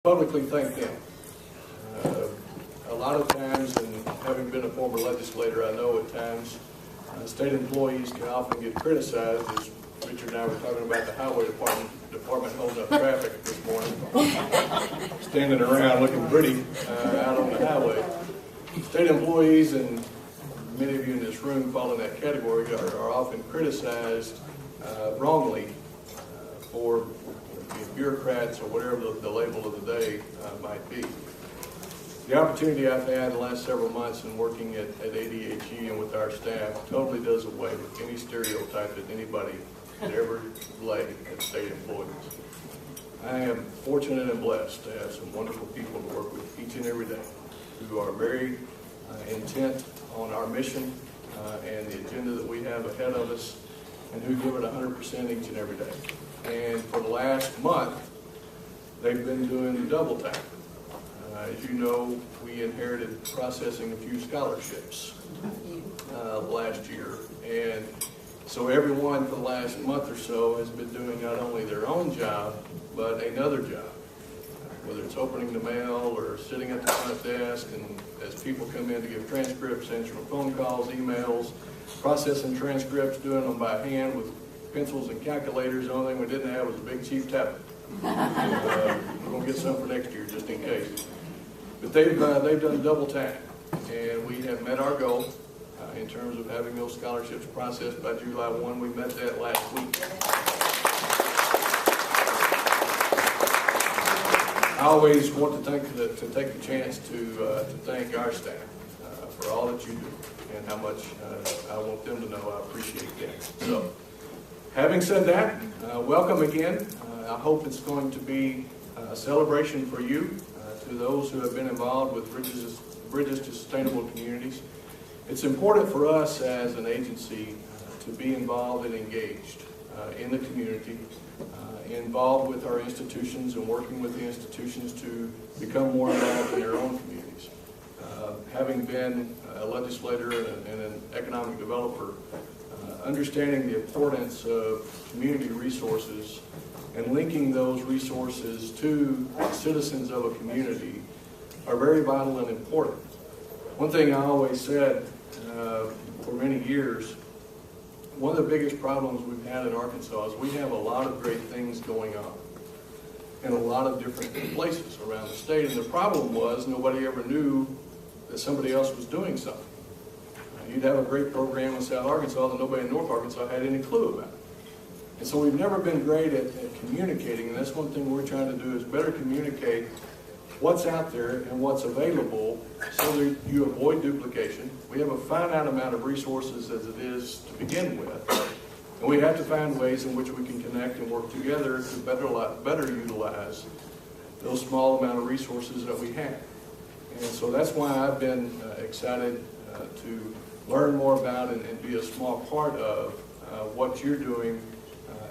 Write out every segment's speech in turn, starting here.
Publicly thank them. A lot of times, and having been a former legislator, I know at times state employees can often get criticized, as Richard and I were talking about the highway department holding up traffic this morning, standing around looking pretty out on the highway. State employees, and many of you in this room fall in that category, are often criticized wrongly for bureaucrats or whatever the label of the day might be. The opportunity I've had the last several months in working at ADHE and with our staff totally does away with any stereotype that anybody could ever lay at state employees. I am fortunate and blessed to have some wonderful people to work with each and every day who are very intent on our mission and the agenda that we have ahead of us, and who give it 100% each and every day. And for the last month, they've been doing double time. As you know, we inherited processing a few scholarships last year. And so everyone for the last month or so has been doing not only their own job, but another job. Whether it's opening the mail or sitting at the front desk, and as people come in to give transcripts, answering phone calls, emails, processing transcripts, doing them by hand with pencils and calculators. The only thing we didn't have was a big cheap tablet. We're going to get some for next year just in case. But they've done double time, and we have met our goal in terms of having those scholarships processed by July 1. We met that last week. I always want to take the chance to thank our staff for all that you do and how much I want them to know I appreciate them. So, having said that, welcome again. I hope it's going to be a celebration for you, to those who have been involved with Bridges to Sustainable Communities. It's important for us as an agency to be involved and engaged in the community, involved with our institutions and working with the institutions to become more involved in their own communities. Having been a legislator and an economic developer, understanding the importance of community resources and linking those resources to the citizens of a community are very vital and important. One thing I always said for many years, one of the biggest problems we've had in Arkansas is we have a lot of great things going on in a lot of different places around the state, and the problem was nobody ever knew that somebody else was doing something. You'd have a great program in South Arkansas that nobody in North Arkansas had any clue about. And so we've never been great at communicating, and that's one thing we're trying to do is better communicate what's out there and what's available so that you avoid duplication. We have a finite amount of resources as it is to begin with, and we have to find ways in which we can connect and work together to better utilize those small amount of resources that we have. And so that's why I've been excited to learn more about and be a small part of what you're doing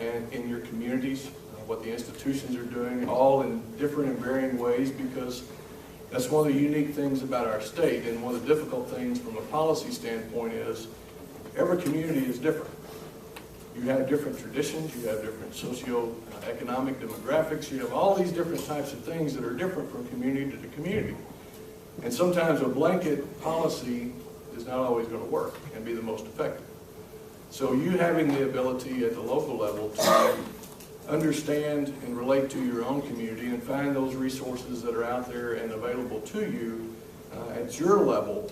and in your communities, what the institutions are doing, all in different and varying ways, because that's one of the unique things about our state, and one of the difficult things from a policy standpoint is every community is different. You have different traditions, you have different socio-economic demographics, you have all these different types of things that are different from community to community. And sometimes a blanket policy is not always going to work and be the most effective. So you having the ability at the local level to understand and relate to your own community and find those resources that are out there and available to you at your level,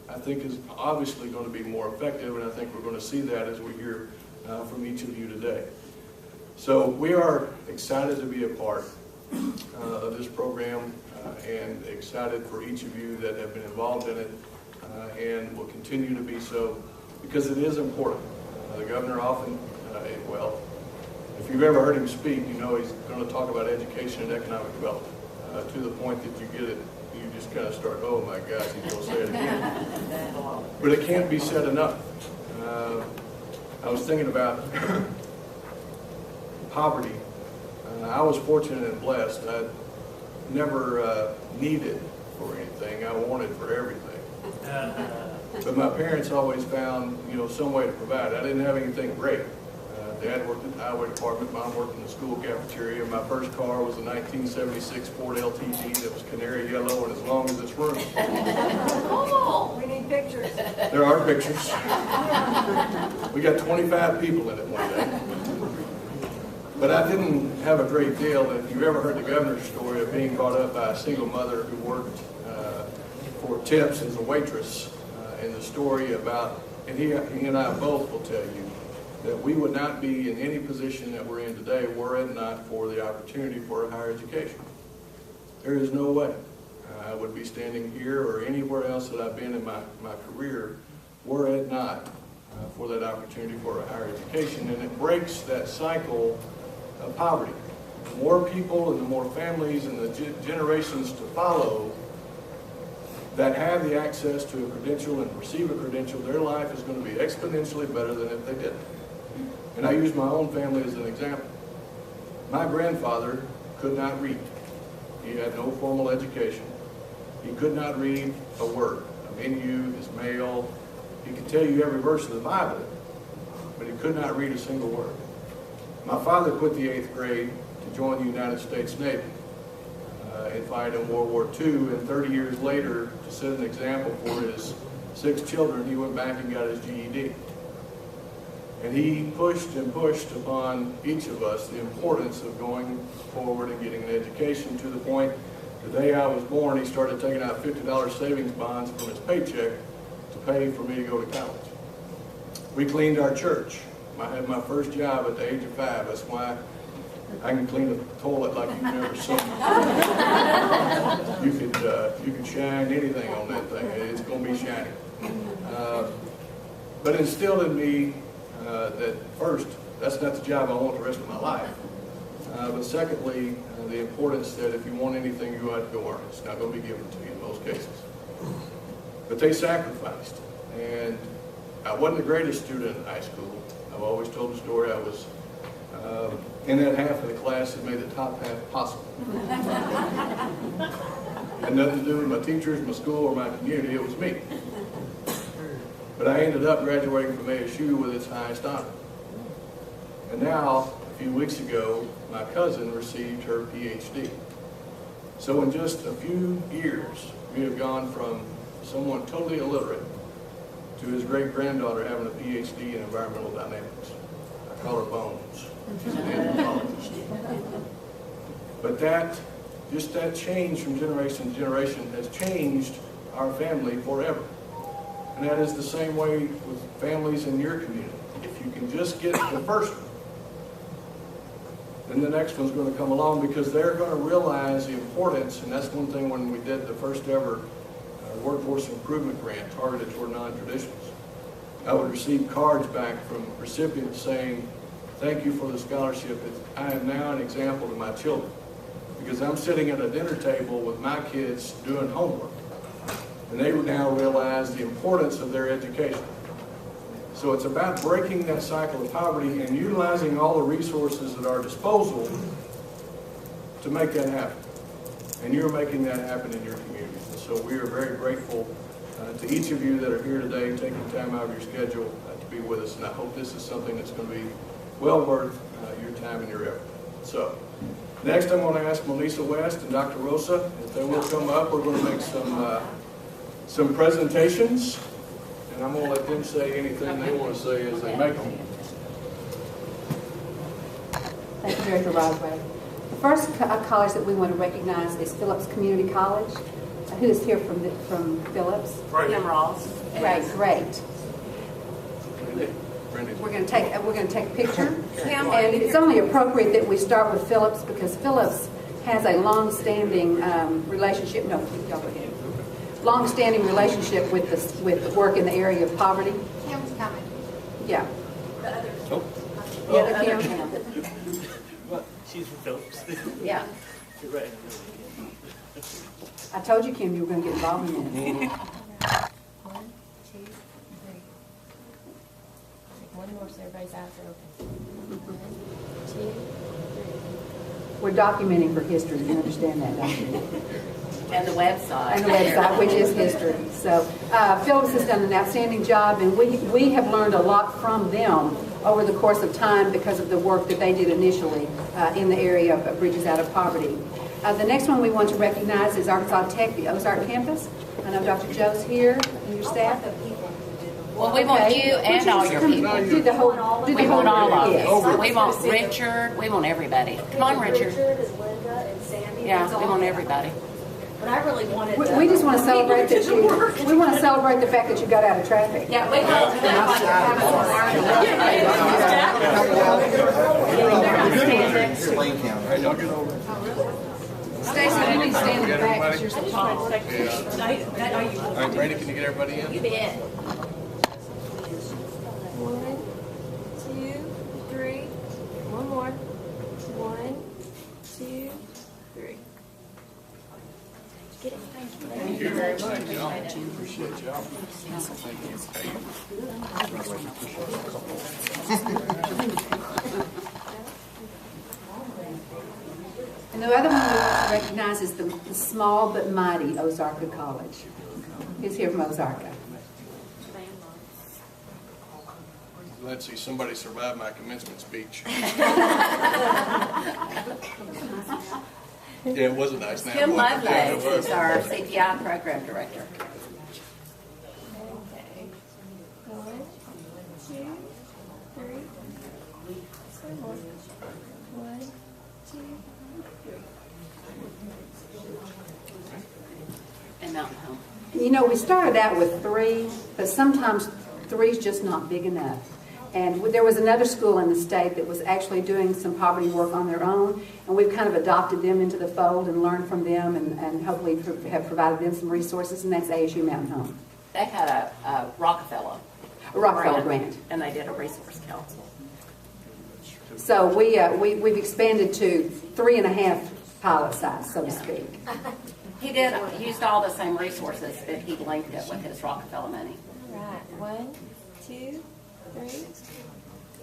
I think is obviously going to be more effective, and I think we're going to see that as we hear from each of you today. So we are excited to be a part of this program and excited for each of you that have been involved in it and will continue to be so, because it is important. The governor often, well, if you've ever heard him speak, you know he's going to talk about education and economic development to the point that you get it, you just kind of start, oh my gosh, he's going to say it again. But it can't be said enough. I was thinking about poverty. I was fortunate and blessed. I never needed for anything. I wanted for everything. But my parents always found, some way to provide. I didn't have anything great. Dad worked at the highway department, Mom worked in the school cafeteria. My first car was a 1976 Ford LTD that was canary yellow and as long as this room. Oh, we need pictures. There are pictures. We got 25 people in it one day. But I didn't have a great deal. If you've ever heard the governor's story of being brought up by a single mother who worked for tips as a waitress, and the story about, and he and I both will tell you, that we would not be in any position that we're in today were it not for the opportunity for a higher education. There is no way I would be standing here or anywhere else that I've been in my career were it not for that opportunity for a higher education. And it breaks that cycle of poverty. The more people and the more families and the generations to follow that have the access to a credential and receive a credential, their life is going to be exponentially better than if they didn't. And I use my own family as an example. My grandfather could not read. He had no formal education. He could not read a word, a menu, his mail. He could tell you every verse of the Bible, but he could not read a single word. My father quit the 8th grade to join the United States Navy and fight in World War II, and 30 years later, to set an example for his 6 children, he went back and got his GED. And he pushed and pushed upon each of us the importance of going forward and getting an education, to the point the day I was born, he started taking out $50 savings bonds from his paycheck to pay for me to go to college. We cleaned our church. I had my first job at the age of 5. That's why I can clean a toilet like you've never seen. You could shine anything on that thing. It's going to be shiny. But it instilled in me that first, that's not the job I want the rest of my life. But secondly, the importance that if you want anything, you have to go earn it. It's not going to be given to you in most cases. But they sacrificed. And I wasn't the greatest student in high school. I've always told the story. I was in that half of the class that made the top half possible. Had nothing to do with my teachers, my school, or my community. It was me. But I ended up graduating from ASU with its highest honor. And now, a few weeks ago, my cousin received her PhD. So in just a few years, we have gone from someone totally illiterate to his great-granddaughter having a PhD in environmental dynamics. I call her Bones. She's an anthropologist. But just that change from generation to generation has changed our family forever. And that is the same way with families in your community. If you can just get the first one, then the next one's going to come along, because they're going to realize the importance. And that's one thing when we did the first ever workforce improvement grant targeted toward non-traditionals. I would receive cards back from recipients saying, "Thank you for the scholarship. I am now an example to my children." Because I'm sitting at a dinner table with my kids doing homework. And they now realize the importance of their education. So it's about breaking that cycle of poverty and utilizing all the resources at our disposal to make that happen. And you're making that happen in your community. So we are very grateful to each of you that are here today, taking time out of your schedule to be with us. And I hope this is something that's going to be well worth your time and your effort. So next I'm going to ask Melissa West and Dr. Rosa, if they will come up. We're going to make some presentations, and I'm going to let them say anything they want to say as they make them. Thank you, Director Broadway. The first college that we want to recognize is Phillips Community College. Who is here from Phillips? Kim Ross. Great. We're going to take a picture, and it's only appropriate that we start with Phillips because Phillips has a long-standing relationship. No, y'all go ahead. Long-standing relationship with the work in the area of poverty. Kim's coming. Yeah. The others. Oh. The other Kim. Well, she's from Phillips. Yeah. You're right. I told you, Kim, you were going to get involved in this. 1, 2, 3. One more so everybody's eyes are open. 1, 2, 3. We're documenting for history. You understand that, don't you? And the website. And the website, which is history. So Phillips has done an outstanding job, and we have learned a lot from them over the course of time because of the work that they did initially in the area of Bridges Out of Poverty. The next one we want to recognize is Arkansas Tech, the Ozark campus. I know Dr. Joe's here and your staff. Well, we want you and all your people. Do the whole, do the We whole want all of yes. you. We want Richard, we want everybody. Come on, Richard. Richard and Linda and Sandy. Yeah, That's we all. want everybody. But I really wanted. We just want to celebrate that you. We want to celebrate the fact that you got out of traffic. Yeah, we hope Plain County. Stacy, you need to stand in the back because you're so tall. All right, Brady, can you get everybody in? You bet. 1, 2, 3. One more. 1, 2, 3. Get it. Thank you very much. Y'all. Appreciate y'all. And the other one we want to recognize is the small but mighty Ozarka College. Who's here from Ozarka? Let's see, somebody survived my commencement speech. Yeah, it was a nice name. Kim Yeah, it Lovelace was. is our CPI program director. Okay. 1, 2, 3. One more. 1, 2, 3. And Mountain Home. You know, we started out with 3, but sometimes 3 is just not big enough. And there was another school in the state that was actually doing some poverty work on their own, and we've kind of adopted them into the fold and learned from them and hopefully have provided them some resources, and that's ASU Mountain Home. They had a Rockefeller. A Rockefeller grant. And they did a resource council. So we've expanded to 3.5 pilot size, so to speak. He used all the same resources, but he linked it with his Rockefeller money. All right. 1, 2, 3.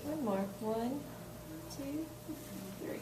One more. 1, 2, 3.